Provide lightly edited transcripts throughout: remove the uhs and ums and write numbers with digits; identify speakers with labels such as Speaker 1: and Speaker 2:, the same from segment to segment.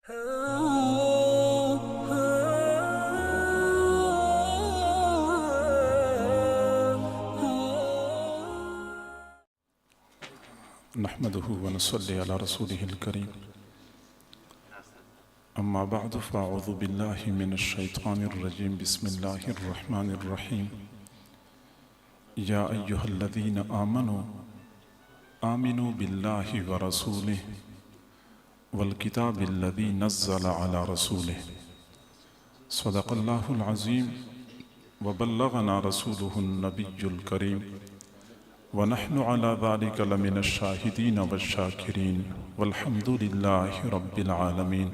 Speaker 1: نحمده ونصلي على رسوله الكريم أما بعد فأعوذ بالله من الشيطان الرجيم بسم الله الرحمن الرحيم يا أيها الذين آمنوا بالله ورسوله والكتاب الذي نزل على رسوله صدق الله العظيم وبلغنا رسوله النبي الكريم ونحن على ذلك لمن الشاهدين والشاكرين والحمد لله رب العالمين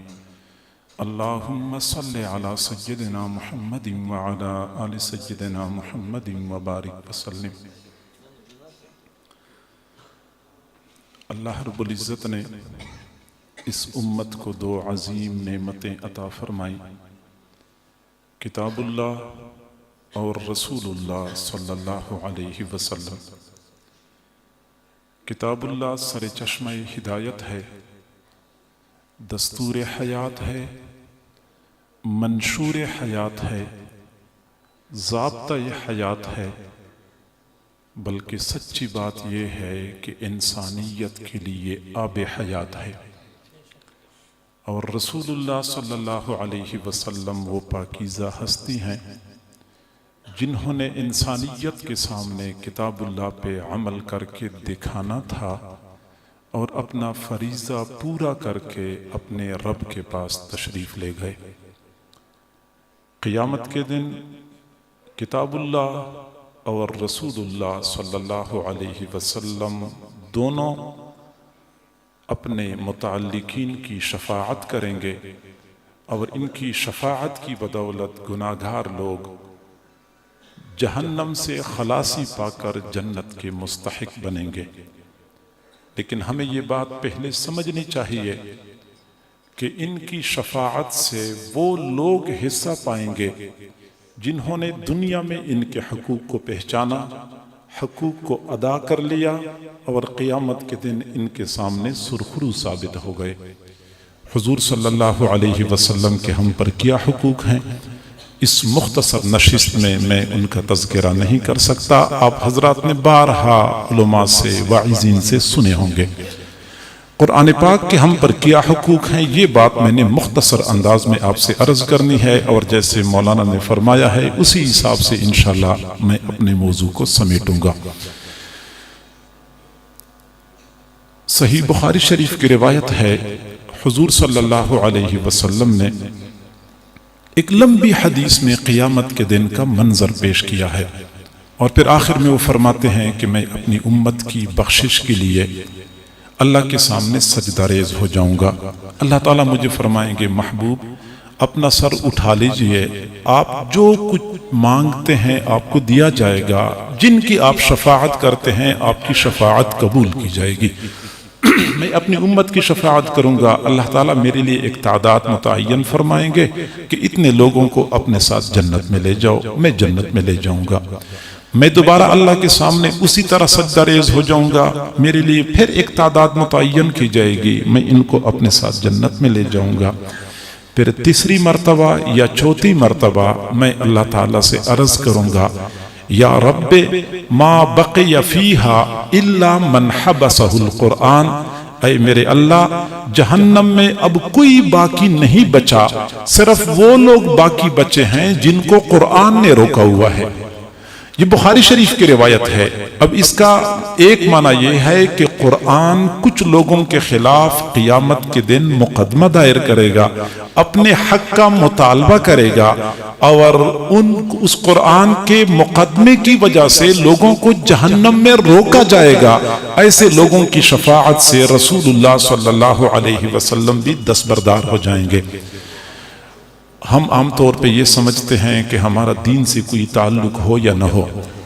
Speaker 1: اللهم صل على سيدنا محمد وعلى آل سيدنا محمد وبارك وسلم۔ اللہ رب العزت نے اس امت کو دو عظیم نعمتیں عطا فرمائی، کتاب اللہ اور رسول اللہ صلی اللہ علیہ وسلم۔ کتاب اللہ سر چشمہ ہدایت ہے، دستور حیات ہے، منشور حیات ہے، ضابطہ حیات ہے، بلکہ سچی بات یہ ہے کہ انسانیت کے لیے آب حیات ہے۔ اور رسول اللہ صلی اللہ علیہ وسلم وہ پاکیزہ ہستی ہیں جنہوں نے انسانیت کے سامنے کتاب اللہ پہ عمل کر کے دکھانا تھا اور اپنا فریضہ پورا کر کے اپنے رب کے پاس تشریف لے گئے۔ قیامت کے دن کتاب اللہ اور رسول اللہ صلی اللہ علیہ وسلم دونوں اپنے متعلقین کی شفاعت کریں گے اور ان کی شفاعت کی بدولت گناہگار لوگ جہنم سے خلاصی پا کر جنت کے مستحق بنیں گے۔ لیکن ہمیں یہ بات پہلے سمجھنی چاہیے کہ ان کی شفاعت سے وہ لوگ حصہ پائیں گے جنہوں نے دنیا میں ان کے حقوق کو پہچانا، حقوق کو ادا کر لیا اور قیامت کے دن ان کے سامنے سرخرو ثابت ہو گئے۔ حضور صلی اللہ علیہ وسلم کے ہم پر کیا حقوق ہیں، اس مختصر نشست میں ان کا تذکرہ نہیں کر سکتا۔ آپ حضرات نے بارہا علماء سے واعظین سے سنے ہوں گے۔ قرآن پاک کے ہم پر کیا حقوق ہیں، یہ بات میں نے مختصر انداز میں آپ سے عرض کرنی ہے، اور جیسے مولانا نے فرمایا ہے اسی حساب سے انشاءاللہ میں اپنے موضوع کو سمیٹوں گا۔ صحیح بخاری شریف کی روایت ہے، حضور صلی اللہ علیہ وسلم نے ایک لمبی حدیث میں قیامت کے دن کا منظر پیش کیا ہے، اور پھر آخر میں وہ فرماتے ہیں کہ میں اپنی امت کی بخشش کے لیے اللہ کے سامنے سجدہ ریز ہو جاؤں گا۔ اللہ تعالیٰ مجھے فرمائیں گے، محبوب اپنا سر اٹھا لیجئے، آپ جو کچھ مانگتے ہیں آپ کو دیا جائے گا، جن کی آپ شفاعت کرتے ہیں آپ کی شفاعت قبول کی جائے گی۔ میں اپنی امت کی شفاعت کروں گا، اللہ تعالیٰ میرے لیے ایک تعداد متعین فرمائیں گے کہ اتنے لوگوں کو اپنے ساتھ جنت میں لے جاؤ، میں جنت میں لے جاؤں گا۔ میں دوبارہ اللہ کے سامنے اسی طرح سجدہ ریز ہو جاؤں گا، میرے لیے پھر ایک تعداد متعین کی جائے گی، میں ان کو اپنے ساتھ جنت میں لے جاؤں گا۔ پھر تیسری مرتبہ یا چوتھی مرتبہ میں اللہ تعالیٰ سے عرض کروں گا، یا رب ما بقی فیہا الا من حبسہ القرآن، اے میرے اللہ جہنم میں اب کوئی باقی نہیں بچا، صرف وہ لوگ باقی بچے ہیں جن کو قرآن نے روکا ہوا ہے۔ یہ بخاری شریف کی روایت ہے۔ اب اس کا ایک معنی یہ ہے کہ قرآن کچھ لوگوں کے خلاف قیامت کے دن مقدمہ دائر کرے گا، اپنے حق کا مطالبہ کرے گا، اور اس قرآن کے مقدمے کی وجہ سے لوگوں کو جہنم میں روکا جائے گا۔ ایسے لوگوں کی شفاعت سے رسول اللہ صلی اللہ علیہ وسلم بھی دستبردار ہو جائیں گے۔ ہم عام طور پہ یہ سمجھتے ہیں کہ ہمارا دین سے کوئی تعلق ہو یا نہ ہو،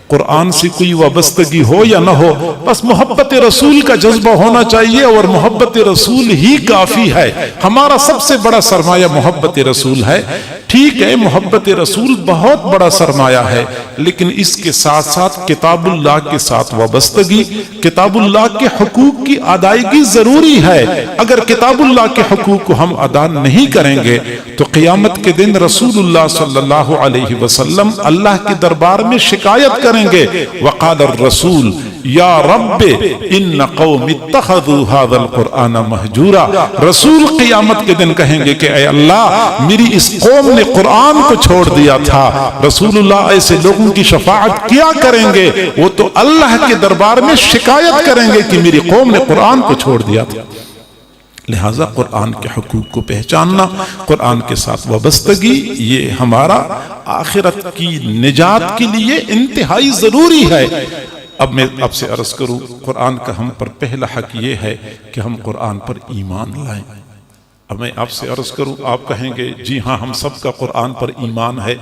Speaker 1: قرآن سے کوئی وابستگی ہو یا نہ ہو، بس محبت رسول کا جذبہ ہونا چاہیے اور محبت رسول ہی کافی ہے۔ ہمارا سب سے بڑا سرمایہ محبت رسول ہے۔ ٹھیک ٹھیک ہے محبت رسول بہت بڑا سرمایہ ہے، لیکن اس کے ساتھ ساتھ کتاب اللہ کے ساتھ وابستگی، کتاب اللہ کے حقوق کی ادائیگی ضروری ہے۔ اگر کتاب اللہ کے حقوق کو ہم ادا نہیں کریں گے تو قیامت کے دن رسول اللہ صلی اللہ علیہ وسلم اللہ کے دربار میں شکایت کریں گے، وقال الرسول یا رب ان قوم اتخذوا هذا القرآن مہجورا۔ رسول قیامت کے دن کہیں گے کہ اے اللہ میری اس قوم نے قرآن کو چھوڑ دیا تھا۔ رسول اللہ ایسے لوگوں کی شفاعت کیا کریں گے؟ وہ تو اللہ کے دربار میں شکایت کریں گے کہ میری قوم نے قرآن کو چھوڑ دیا تھا۔ لہٰذا قرآن کے حقوق کو پہچاننا، قرآن کے ساتھ وابستگی، یہ ہمارا آخرت کی نجات کے لیے انتہائی ضروری ہے۔ اب میں آپ سے عرض کروں، قرآن کا ہم پر پہلا حق یہ ہے کہ ہم قرآن پر ایمان لائیں۔ اب میں آپ سے عرض کروں، آپ کہیں گے جی ہاں ہم سب کا قرآن پر ایمان ہے،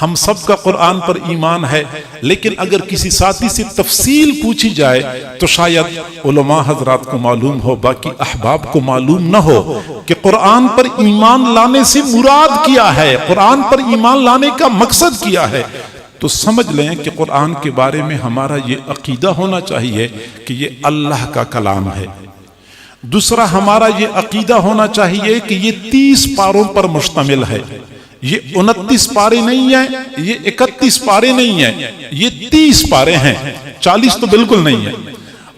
Speaker 1: ہم سب کا قرآن پر ایمان ہے، لیکن اگر کسی ساتھی سے تفصیل پوچھی جائے تو شاید علماء حضرات کو معلوم ہو، باقی احباب کو معلوم نہ ہو کہ قرآن پر ایمان لانے سے مراد کیا ہے، قرآن پر ایمان لانے کا مقصد کیا ہے۔ تو سمجھ لیں کہ قرآن کے بارے میں ہمارا یہ عقیدہ ہونا چاہیے کہ یہ اللہ کا کلام ہے۔ دوسرا ہمارا یہ عقیدہ ہونا چاہیے کہ یہ 30 پاروں پر مشتمل ہے، یہ 29 پارے نہیں ہیں، یہ 31 پارے نہیں ہیں، یہ 30 پارے ہیں، 40 تو بالکل نہیں ہیں۔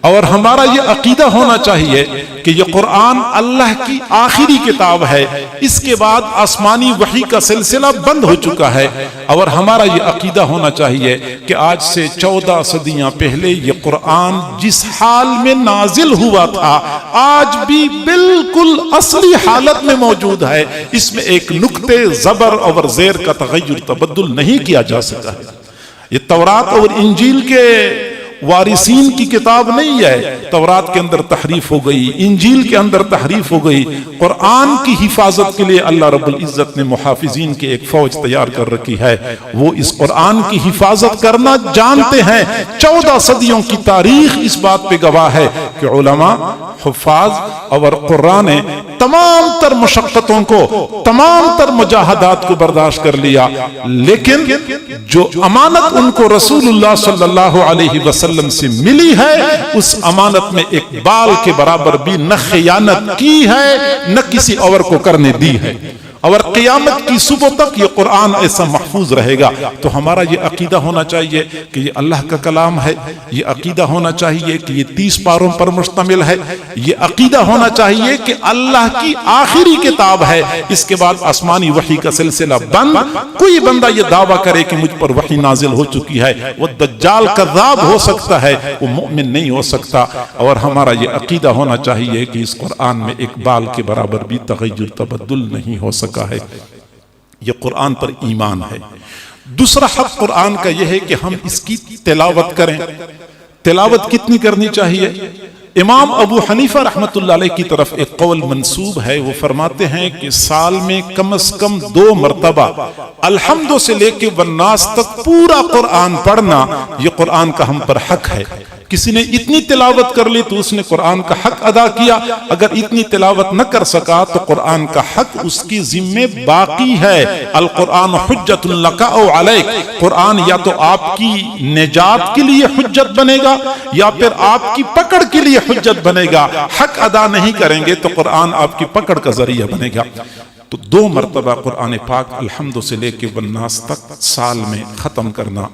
Speaker 1: اور ہمارا یہ عقیدہ ہونا چاہیے کہ یہ قرآن اللہ کی آخری کتاب ہے، اس کے بعد آسمانی وحی کا سلسلہ بند ہو چکا ہے۔ اور ہمارا یہ عقیدہ ہونا چاہیے کہ آج سے 14 صدیاں پہلے یہ قرآن جس حال میں نازل ہوا تھا آج بھی بالکل اصلی حالت میں موجود ہے، اس میں ایک نقطے زبر اور زیر کا تغیر تبدل نہیں کیا جا سکا ہے۔ یہ تورات اور انجیل کے وارثین کی کتاب نہیں ہے، تورات کے اندر تحریف ہو گئی، انجیل کے اندر تحریف ہو گئی۔ قرآن کی حفاظت کے لیے اللہ رب العزت نے محافظین کی ایک فوج تیار کر رکھی ہے، وہ اس قرآن کی حفاظت کرنا جانتے ہیں۔ 14 صدیوں کی تاریخ اس بات پہ گواہ ہے کہ علماء، حفاظ اور قرآن نے تمام تر مشقتوں کو، تمام تر مجاہدات کو برداشت کر لیا، لیکن جو امانت ان کو رسول اللہ صلی اللہ علیہ وسلم سے ملی ہے اس امانت میں ایک بال کے برابر بھی نہ خیانت کی ہے نہ کسی اور کو کرنے دی ہے، اور قیامت کی صبح تک یہ قرآن ایسا محفوظ رہے گا۔ تو ہمارا یہ عقیدہ ہونا چاہیے کہ یہ اللہ کا کلام ہے، یہ عقیدہ ہونا چاہیے کہ یہ 30 پاروں پر مشتمل ہے، یہ عقیدہ ہونا چاہیے کہ اللہ کی آخری کتاب ہے، اس کے بعد آسمانی وحی کا سلسلہ بند۔ کوئی بندہ یہ دعویٰ کرے کہ مجھ پر وحی نازل ہو چکی ہے، وہ دجال کذاب ہو سکتا ہے، وہ مومن نہیں ہو سکتا۔ اور ہمارا یہ عقیدہ ہونا چاہیے کہ اس قرآن میں ایک بال کے برابر بھی تغیر تبدل نہیں ہو سکا ہے۔ یہ قرآن پر ایمان ہے۔ دوسرا حق قرآن کا یہ ہے کہ ہم اس کی تلاوت کریں۔ تلاوت کتنی کرنی چاہیے؟ امام ابو حنیفہ رحمت اللہ علیہ کی طرف ایک قول منسوب ہے، وہ فرماتے ہیں کہ سال میں کم از کم 2 مرتبہ الحمد سے لے کے والناس تک پورا قرآن پڑھنا یہ قرآن کا ہم پر حق ہے۔ کسی نے اتنی تلاوت کر لی تو اس نے قرآن کا حق ادا کیا، اگر اتنی تلاوت نہ کر سکا تو قرآن کا حق اس کی ذمہ باقی ہے۔ القرآن حجت لک او علیک، قرآن یا تو آپ کی نجات کے لیے حجت بنے گا یا پھر آپ کی پکڑ کے لیے حجت بنے گا۔ حق ادا نہیں کریں گے تو قرآن آپ کی پکڑ کا ذریعہ بنے گا۔ تو 2 مرتبہ قرآن پاک الحمد سے لے کے والناس تک سال میں ختم کرنا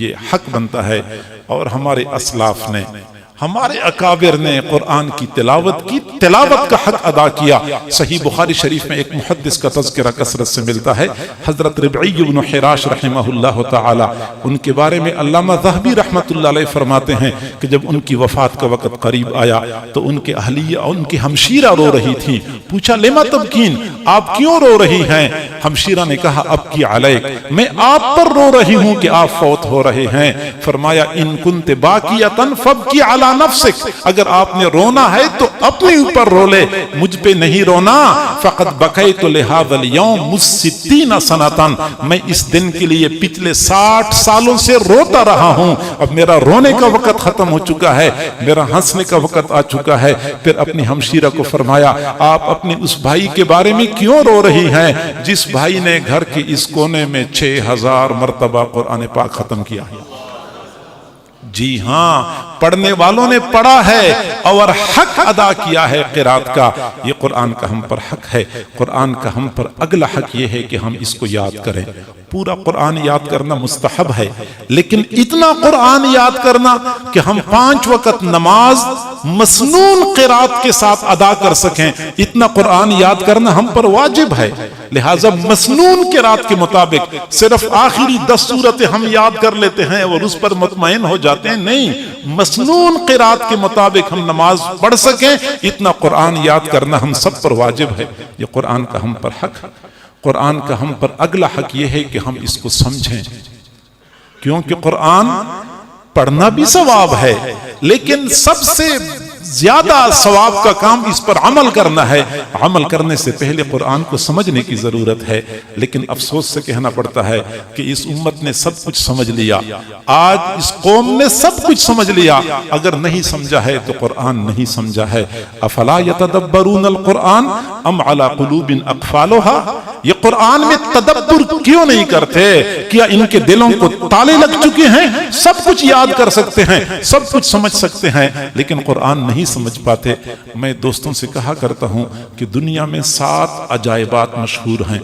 Speaker 1: یہ حق بنتا ہے۔ اور ہمارے اسلاف نے، ہمارے اکابر نے قرآن کی تلاوت کا حق ادا کیا۔ صحیح بخاری شریف میں ایک محدث کا تذکرہ کثرت سے ملتا ہے، حضرت ربعی بن حراش رحمہ اللہ تعالی، ان کے بارے میں علامہ ذہبی رحمت اللہ علیہ فرماتے ہیں کہ جب ان کی وفات کا وقت قریب آیا تو ان کے اہلیہ، ان کی ہمشیرہ رو رہی تھی۔ پوچھا لما تبکین، آپ کیوں رو رہی ہیں؟ ہمشیرہ نے کہا ابکی علیک، میں آپ پر رو رہی ہوں کہ آپ فوت ہو رہے ہیں۔ فرمایا ان کنت باکیۃ فابکی علی نفسک، اگر آپ نے رونا ہے تو اپنے اوپر رو لے، مجھ پہ نہیں رونا۔ فقد بکیت لہذا اليوم 60 سنۃ، میں اس دن کے لیے پچھلے 60 سالوں سے روتا رہا ہوں، اب میرا رونے کا وقت ختم ہو چکا ہے، میرا ہنسنے کا وقت آ چکا ہے۔ پھر اپنی ہمشیرہ کو فرمایا آپ اپنے اس بھائی کے بارے میں کیوں رو رہی ہیں جس بھائی نے گھر کے اس کونے میں 6000 مرتبہ قرآن پاک ختم کیا ہے؟ جی ہاں، پڑھنے والوں نے پڑھا ہے اور حق ادا کیا ہے قرات کا۔ یہ قرآن کا ہم پر حق ہے۔ قرآن کا ہم پر اگلا حق یہ ہے کہ ہم اس کو یاد کریں۔ پورا قرآن یاد کرنا مستحب ہے، لیکن اتنا قرآن یاد کرنا کہ ہم 5 وقت نماز مسنون قرات کے ساتھ ادا کر سکیں، اتنا قرآن یاد کرنا ہم پر واجب ہے۔ لہٰذا مسنون قرات کے مطابق صرف آخری 10 سورتیں ہم یاد کر لیتے ہیں اور اس پر مطمئن ہو جاتے ہیں، نہیں، مسنون قرات کے مطابق ہم نماز پڑھ سکیں، اتنا قرآن یاد کرنا ہم سب پر واجب ہے۔ یہ قرآن کا ہم پر حق ہے۔ قرآن کا ہم پر اگلا حق یہ ہے کہ ہم اس کو سمجھیں، کیونکہ قرآن پڑھنا بھی ثواب ہے، لیکن سب سے زیادہ ثواب کا کام اس پر عمل کرنا ہے۔ عمل کرنے سے پہلے قرآن کو سمجھنے کی ضرورت ہے، لیکن افسوس سے کہنا پڑتا ہے کہ اس امت نے سب کچھ سمجھ لیا، آج اس قوم نے سب کچھ سمجھ لیا، اگر نہیں سمجھا ہے تو قرآن نہیں سمجھا ہے۔ افلا یتدبرون القرآن ام علی قلوب اقفالها، یہ قرآن میں تدبر کیوں نہیں کرتے؟ کیا ان کے دلوں کو تالے لگ چکے ہیں؟ سب کچھ یاد کر سکتے ہیں، سب کچھ سمجھ سکتے ہیں، لیکن قرآن نہیں سمجھ پاتے۔ میں دوستوں سے کہا کرتا ہوں کہ دنیا میں 7 عجائبات مشہور ہیں،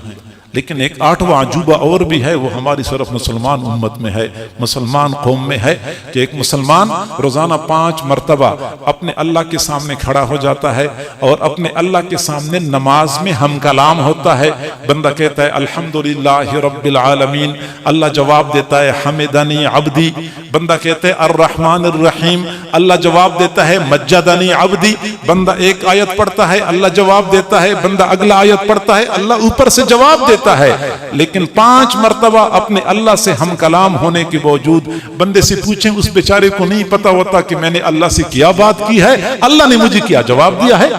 Speaker 1: لیکن ایک 8واں عجوبہ اور بھی ہے، وہ ہماری صرف مسلمان امت میں ہے، مسلمان قوم میں ہے، کہ ایک مسلمان روزانہ 5 مرتبہ اپنے اللہ کے سامنے کھڑا ہو جاتا ہے اور اپنے اللہ کے سامنے نماز میں ہم کلام ہوتا ہے۔ بندہ کہتا ہے الحمدللہ رب العالمین، اللہ جواب دیتا ہے حمدنی عبدی۔ بندہ کہتا ہے الرحمن الرحیم، اللہ جواب دیتا ہے مجدنی عبدی۔ بندہ ایک آیت پڑھتا ہے، اللہ جواب دیتا ہے، بندہ اگلا آیت پڑھتا ہے، اللہ اوپر سے جواب دیتا ہے۔ لیکن 5 مرتبہ اپنے اللہ سے ہم کلام ہونے کے باوجود بندے سے پوچھیں، اس بیچارے کو نہیں پتا ہوتا کہ میں نے اللہ سے کیا بات کی ہے، اللہ نے مجھے کیا جواب دیا ہے۔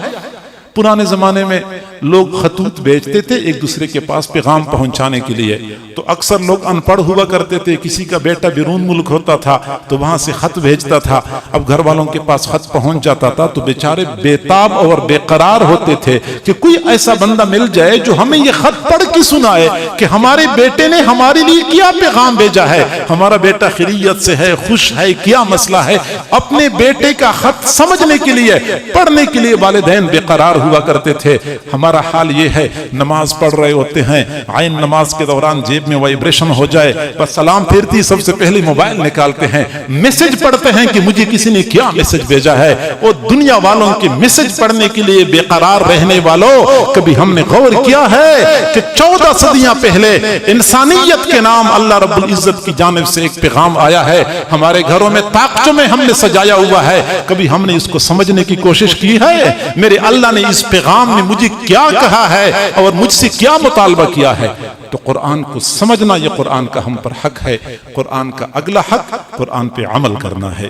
Speaker 1: پرانے زمانے میں لوگ خطوط بھیجتے تھے ایک دوسرے کے پاس پیغام پہنچانے کے لیے، تو اکثر لوگ ان پڑھ ہوا کرتے تھے، کسی کا بیٹا بیرون ملک ہوتا تھا تو وہاں سے خط بھیجتا تھا، اب گھر والوں کے پاس خط پہنچ جاتا تھا تو بیچارے بےتاب اور بے قرار ہوتے تھے کہ کوئی ایسا بندہ مل جائے جو ہمیں یہ خط پڑھ کے سنائے کہ ہمارے بیٹے نے ہمارے لیے کیا پیغام بھیجا ہے، ہمارا بیٹا خیریت سے ہے، خوش ہے، کیا مسئلہ ہے۔ اپنے بیٹے کا خط سمجھنے کے لیے، پڑھنے کے لیے والدین بے قرار ہوا کرتے تھے۔ ہمارا حال یہ ہے، نماز پڑھ رہے ہوتے ہیں، عین نماز کے دوران جیب میں وائبریشن ہو جائے، بس سلام پھرتی سب سے پہلے موبائل نکالتے ہیں، میسج پڑھتے ہیں کہ مجھے کسی نے کیا میسج بھیجا ہے۔ وہ دنیا والوں کے میسج پڑھنے کے لیے بے قرار رہنے والوں، کبھی ہم نے غور کیا ہے کہ 14 صدیاں پہلے انسانیت کے نام اللہ رب العزت کی جانب سے ایک پیغام آیا ہے، ہمارے گھروں میں طاقتوں میں ہم نے سجایا ہوا ہے، کبھی ہم نے اس کو سمجھنے کی کوشش کی ہے؟ میرے اللہ نے اس پیغام میں مجھے کیا کہا ہے اور مجھ سے کیا مطالبہ کیا ہے؟ تو قرآن کو سمجھنا یہ قرآن کا ہم پر حق ہے۔ قرآن کا اگلا حق قرآن پہ عمل کرنا ہے،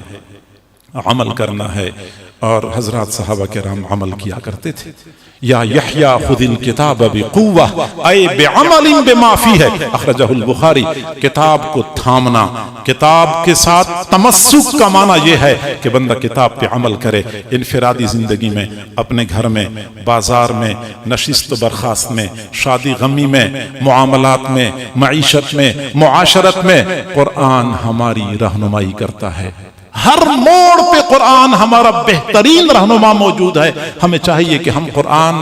Speaker 1: عمل کرنا ہے۔ اور حضرات صحابہ کرام عمل کیا کرتے تھے۔ یا یحییٰ خذ الکتاب بقوہ اے بعمل بما فیہ، اخرجہ البخاری۔ کتاب کو تھامنا، کتاب کے ساتھ تمسک کا معنی یہ ہے کہ بندہ کتاب پہ عمل کرے، انفرادی زندگی میں، اپنے گھر میں، بازار میں، نشست و برخاست میں، شادی غمی میں، معاملات میں، معیشت میں، معاشرت میں، قرآن ہماری رہنمائی کرتا ہے۔ ہر موڑ پہ قرآن ہمارا بہترین رہنما موجود ہے۔ ہمیں چاہیے کہ ہم قرآن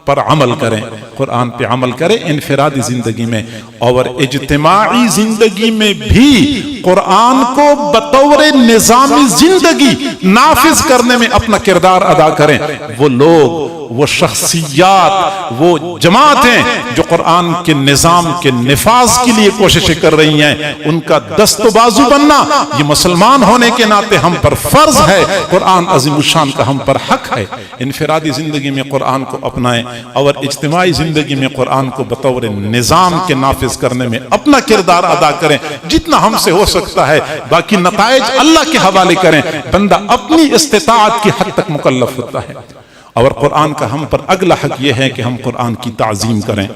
Speaker 1: پر عمل کریں، قرآن پہ عمل کریں انفرادی زندگی میں، اور اجتماعی زندگی میں بھی قرآن کو بطور نظامی زندگی نافذ کرنے میں اپنا کردار ادا کریں۔ وہ لوگ، وہ شخصیات، وہ جماعتیں جو قرآن کے نظام کے نفاذ کے لیے کوششیں کر رہی ہیں، ان کا دست و بازو بننا یہ مسلمان ہونے کے ناطے ہم پر فرض ہے۔ قرآن عظیم الشان کا ہم پر حق ہے۔ انفرادی زندگی میں قرآن کو اپنائیں اور اجتماعی زندگی میں قرآن کو بطور نظام کے نافذ کرنے میں اپنا کردار ادا کریں جتنا ہم سے ہو سکتا ہے، باقی نتائج اللہ کے حوالے کریں۔ بندہ اپنی استطاعت کی حد تک مکلف ہوتا ہے۔ اور قرآن کا ہم پر اگلا حق یہ ہے کہ ہم قرآن کی تعظیم کریں،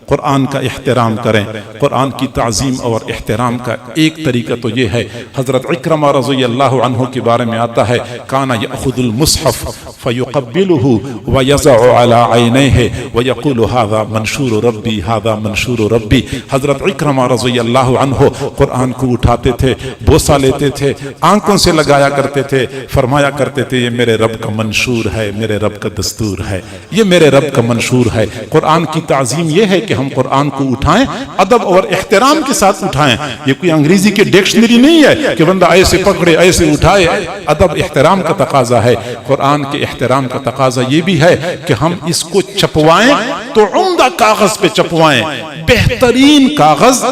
Speaker 1: قرآن کا احترام کریں۔ قرآن کی تعظیم اور احترام کا ایک طریقہ تو یہ ہے، حضرت اکرمہ رضی اللہ عنہ کے بارے میں آتا ہے کانا یأخذ المصحف فیقبلہ ویضع علی عینیہ ویقول ھذا منشور ربی ھذا منشور ربی۔ حضرت اکرمہ رضی اللہ عنہ قرآن کو اٹھاتے تھے، بوسہ لیتے تھے، آنکھوں سے لگایا کرتے تھے، فرمایا کرتے تھے یہ میرے رب کا منشور ہے، میرے رب کا دستور ہے، یہ میرے رب کا منشور ہے۔ قرآن کی تعظیم یہ ہے کہ ہم قرآن کو اٹھائیں، ادب اور احترام کے ساتھ اٹھائیں۔ یہ کوئی انگریزی کی ڈکشنری نہیں ہے کہ بندہ ایسے پکڑے ایسے اٹھائے، ادب احترام کا تقاضا ہے۔ قرآن کے احترام کا تقاضا یہ بھی ہے کہ ہم اس کو چھپوائیں تو عمدہ کاغذ پہ چھپوائیں، بہترین کاغذ،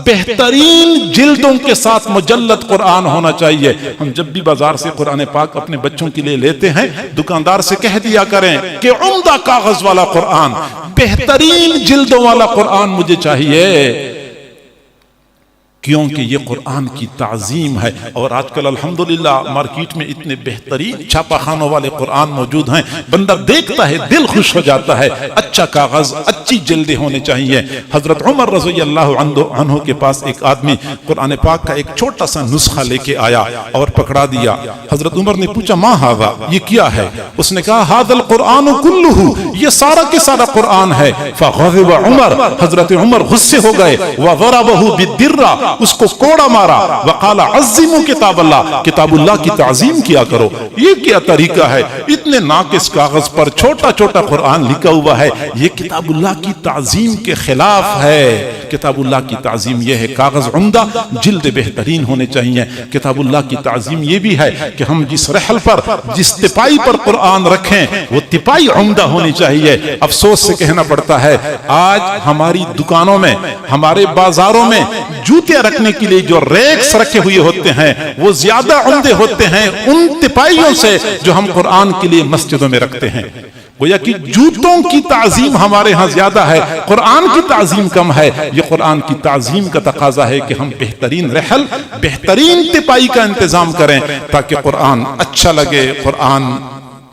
Speaker 1: بہترین جلدوں کے ساتھ مجلد قرآن ہونا چاہیے۔ ہم جب بھی بازار سے قرآن پاک اپنے بچوں کے لیے لیتے ہیں، دکاندار سے کہہ دیا کریں کہ عمدہ کاغذ والا قرآن، بہترین جلدوں والا قرآن مجھے چاہیے، کیونکہ یہ قرآن کی تعظیم ہے۔ اور آج کل الحمدللہ مارکیٹ میں اتنے بہترین چھاپا خانوں والے قرآن موجود ہیں، بندہ دیکھتا ہے دل خوش ہو جاتا ہے۔ اچھا کاغذ، اچھی جلدیں ہونے چاہیے۔ حضرت عمر رضی اللہ عنہ کے پاس ایک آدمی قرآن پاک کا ایک چھوٹا سا نسخہ لے کے آیا اور پکڑا دیا۔ حضرت عمر نے پوچھا ما ھذا، یہ کیا ہے؟ اس نے کہا ھذا القرآن کلہ، یہ سارا کے سارا قرآن ہے۔ فغضب عمر، حضرت عمر غصے ہو گئے، وضربہ بالدرہ، اس کو کوڑا مارا، وقال عظموا کتاب اللہ، کتاب اللہ کی تعظیم کیا کرو۔ یہ کیا طریقہ ہے؟ اتنے ناقص کاغذ پر چھوٹا چھوٹا قرآن لکھا ہوا ہے، یہ کتاب اللہ کی تعظیم کے خلاف ہے۔ کتاب اللہ کی تعظیم یہ ہے کاغذ عمدہ، جلد بہترین ہونے چاہیے۔ کتاب اللہ کی تعظیم یہ بھی ہے کہ ہم جس رحل پر، جس تپائی پر قرآن رکھیں وہ تپائی عمدہ ہونی چاہیے۔ افسوس سے کہنا پڑتا ہے آج ہماری دکانوں میں، ہمارے بازاروں میں جوتے رکھنے کے لیے جو ریکس رکھے ہوئے ہوتے ہیں وہ زیادہ عمدے ہوتے ہیں ان تپائیوں سے جو ہم قرآن کے لیے مسجدوں میں رکھتے ہیں۔ گویا کہ جوتوں کی تعظیم ہمارے ہاں زیادہ ہے، قرآن کی تعظیم کم ہے۔ یہ قرآن کی تعظیم کا تقاضا ہے کہ ہم بہترین رحل، بہترین تپائی کا انتظام کریں تاکہ قرآن اچھا لگے، قرآن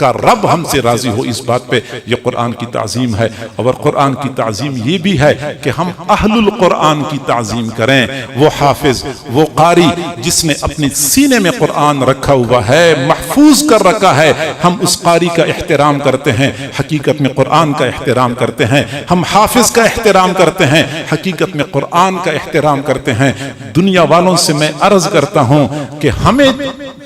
Speaker 1: کا رب ہم سے راضی ہو۔ اس بات پہ یہ قرآن کی تعظیم ہے۔ اور قرآن کی تعظیم یہ بھی ہے کہ ہم اہل القرآن کی تعظیم کریں۔ وہ حافظ، وہ قاری جس نے اپنے سینے میں قرآن رکھا ہوا ہے، محفوظ کر رکھا ہے، ہم اس قاری کا احترام کرتے ہیں، حقیقت میں قرآن کا احترام کرتے ہیں۔ ہم حافظ کا احترام کرتے ہیں، حقیقت میں قرآن کا احترام کرتے ہیں۔ دنیا والوں سے میں عرض کرتا ہوں کہ ہمیں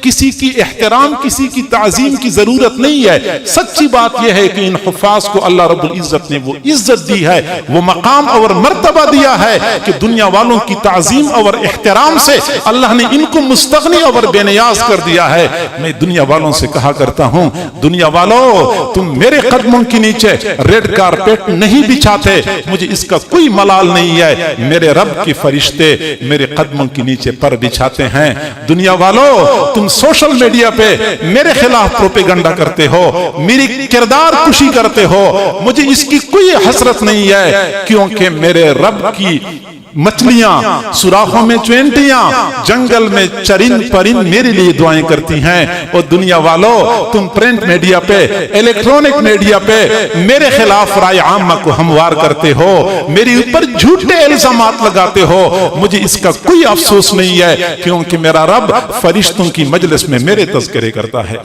Speaker 1: کسی کی احترام، کسی کی تعظیم کی ضرورت نہیں ہے۔ سچی بات یہ ہے کہ ان حفاظ کو اللہ رب العزت نے وہ عزت دی ہے، وہ مقام اور مرتبہ دیا ہے کہ دنیا والوں کی تعظیم اور احترام سے اللہ نے ان کو مستغنی اور بے نیاز کر دیا ہے۔ میں دنیا والوں سے کہا کرتا ہوں دنیا والوں تم میرے قدموں کے نیچے ریڈ کارپیٹ نہیں بچھاتے، مجھے اس کا کوئی ملال نہیں ہے، میرے رب کے فرشتے میرے قدموں کے نیچے پر بچھاتے ہیں۔ دنیا والوں تم سوشل میڈیا پہ میرے خلاف پروپیگنڈا کرتے ہو، میری کردار کشی کرتے ہو، مجھے اس کی کوئی حسرت نہیں ہے، کیونکہ میرے رب کی مچھلیاں سوراخوں میں چونٹیاں، جنگل میں چرند پرند میرے لیے دعائیں کرتی ہیں۔ اور دنیا والوں تم پرنٹ میڈیا پہ، الیکٹرونک میڈیا پہ میرے خلاف رائے عامہ کو ہموار کرتے ہو، میرے اوپر جھوٹے الزامات لگاتے ہو، مجھے اس کا کوئی افسوس نہیں ہے، کیونکہ میرا رب فرشتوں کی مجلس میں میرے تذکرے کرتا ہے۔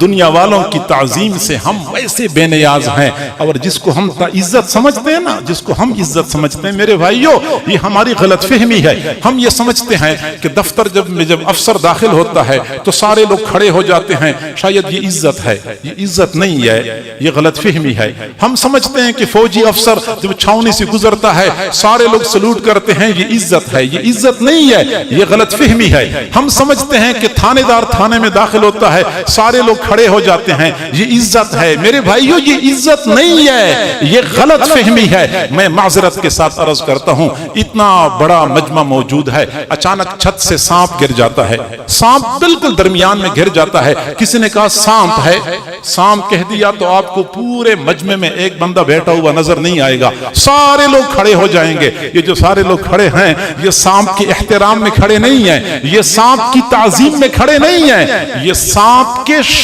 Speaker 1: دنیا والوں کی تعظیم سے ہم ویسے بے نیاز ہیں، اور جس کو ہم عزت سمجھتے ہیں نا، جس کو ہم عزت سمجھتے ہیں میرے بھائیوں، یہ ہماری غلط فہمی ہے۔ ہم یہ سمجھتے ہیں کہ دفتر جب افسر داخل ہوتا ہے تو سارے لوگ کھڑے ہو جاتے ہیں، شاید یہ عزت ہے۔ یہ عزت نہیں ہے، یہ غلط فہمی ہے۔ ہم سمجھتے ہیں کہ فوجی افسر جب چھاؤنی سے گزرتا ہے سارے لوگ سلوٹ کرتے ہیں، یہ عزت ہے۔ یہ عزت نہیں ہے، یہ غلط فہمی ہے۔ ہم سمجھتے ہیں کہ تھانے دار تھانے میں داخل ہوتا ہے سارے لوگ کھڑے ہو جاتے ہیں، یہ عزت ہے۔ میرے بھائیوں یہ عزت نہیں ہے، یہ غلط فہمی ہے۔ میں معذرت کے ساتھ عرض کرتا ہوں اتنا بڑا مجمع موجود ہے، اچانک چھت سے سانپ گر جاتا ہے، سانپ بالکل درمیان میں گر جاتا ہے، کسی نے کہا سانپ ہے، سانپ کہہ دیا تو آپ کو پورے مجمع میں ایک بندہ بیٹھا ہوا نظر نہیں آئے گا، سارے لوگ کھڑے ہو جائیں گے۔ یہ جو سارے لوگ کھڑے ہیں یہ سانپ کے احترام میں کھڑے نہیں ہیں، یہ سانپ کی تعظیم میں کھڑے نہیں ہیں، یہ سانپ کے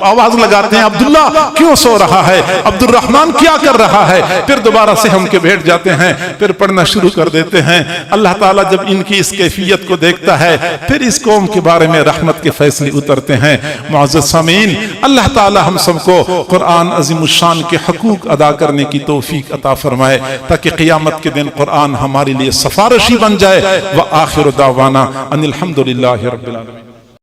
Speaker 1: آواز لگاتے ہیں عبداللہ کیوں سو رہا ہے، عبد الرحمن کیا کر رہا ہے، پھر دوبارہ سے ہم کے بیٹھ جاتے ہیں، پھر پڑھنا شروع کر دیتے ہیں۔ اللہ تعالیٰ جب ان کی اس کیفیت کو دیکھتا ہے پھر اس قوم کے بارے میں رحمت کے فیصلے اترتے ہیں۔ معزز سامعین، اللہ تعالیٰ ہم سب کو قرآن عظیم الشان کے حقوق ادا کرنے کی توفیق عطا فرمائے تاکہ قیامت کے دن قرآن ہمارے لیے سفارشی بن جائے۔ وآخر دعوانا ان الحمدللہ رب العالمین۔